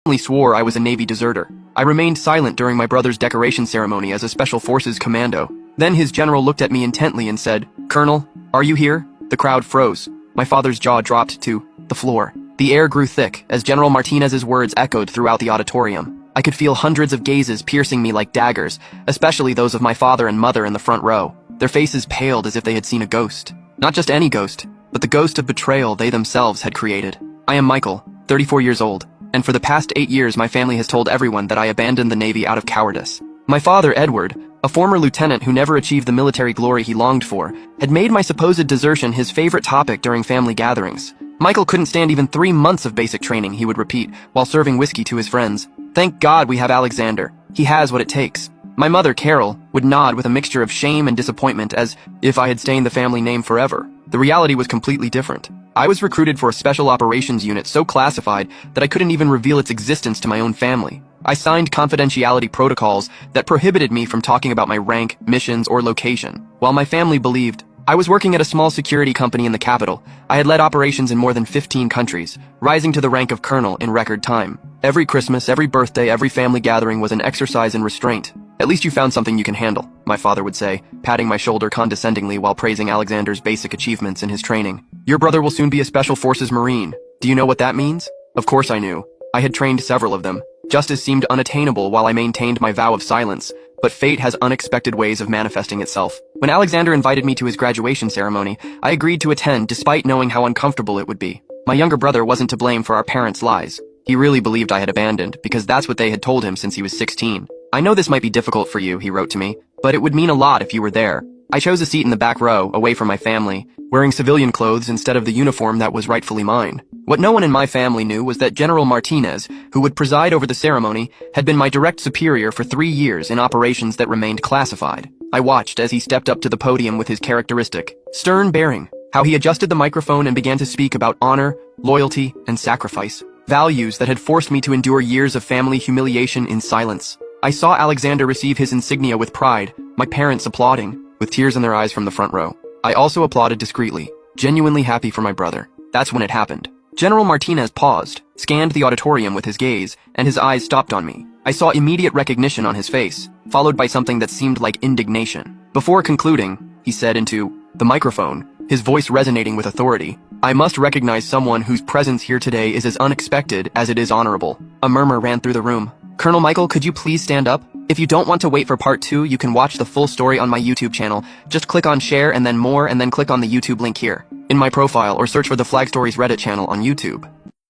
swore I was a Navy deserter. I remained silent during my brother's decoration ceremony as a Special Forces commando. Then his general looked at me intently and said, "Colonel, are you here?" The crowd froze. My father's jaw dropped to the floor. The air grew thick as General Martinez's words echoed throughout the auditorium. I could feel hundreds of gazes piercing me like daggers, especially those of my father and mother in the front row. Their faces paled as if they had seen a ghost. Not just any ghost, but the ghost of betrayal they themselves had created. I am Michael, 34 years old, and for the past 8 years my family has told everyone that I abandoned the Navy out of cowardice. My father, Edward, a former lieutenant who never achieved the military glory he longed for, had made my supposed desertion his favorite topic during family gatherings. Michael couldn't stand even 3 months of basic training, he would repeat, while serving whiskey to his friends. "Thank God we have Alexander. He has what it takes." My mother, Carol, would nod with a mixture of shame and disappointment as if I had stained the family name forever. The reality was completely different. I was recruited for a special operations unit so classified that I couldn't even reveal its existence to my own family. I signed confidentiality protocols that prohibited me from talking about my rank, missions, or location. While my family believed I was working at a small security company in the capital, I had led operations in more than 15 countries, rising to the rank of colonel in record time. Every Christmas, every birthday, every family gathering was an exercise in restraint. "At least you found something you can handle," my father would say, patting my shoulder condescendingly while praising Alexander's basic achievements in his training. "Your brother will soon be a Special Forces Marine. Do you know what that means?" Of course I knew. I had trained several of them. Justice seemed unattainable while I maintained my vow of silence, but fate has unexpected ways of manifesting itself. When Alexander invited me to his graduation ceremony, I agreed to attend despite knowing how uncomfortable it would be. My younger brother wasn't to blame for our parents' lies. He really believed I had abandoned, because that's what they had told him since he was 16. "I know this might be difficult for you," he wrote to me, "but it would mean a lot if you were there." I chose a seat in the back row, away from my family, wearing civilian clothes instead of the uniform that was rightfully mine. What no one in my family knew was that General Martinez, who would preside over the ceremony, had been my direct superior for 3 years in operations that remained classified. I watched as he stepped up to the podium with his characteristic, stern bearing, how he adjusted the microphone and began to speak about honor, loyalty, and sacrifice, values that had forced me to endure years of family humiliation in silence. I saw Alexander receive his insignia with pride, my parents applauding, with tears in their eyes from the front row. I also applauded discreetly, genuinely happy for my brother. That's when it happened. General Martinez paused, scanned the auditorium with his gaze, and his eyes stopped on me. I saw immediate recognition on his face, followed by something that seemed like indignation. Before concluding, he said into the microphone, his voice resonating with authority, "I must recognize someone whose presence here today is as unexpected as it is honorable." A murmur ran through the room. "Colonel Michael, could you please stand up? If you don't want to wait for part 2, you can watch the full story on my YouTube channel. Just click on share and then more and then click on the YouTube link here in my profile or search for the Flag Stories Reddit channel on YouTube."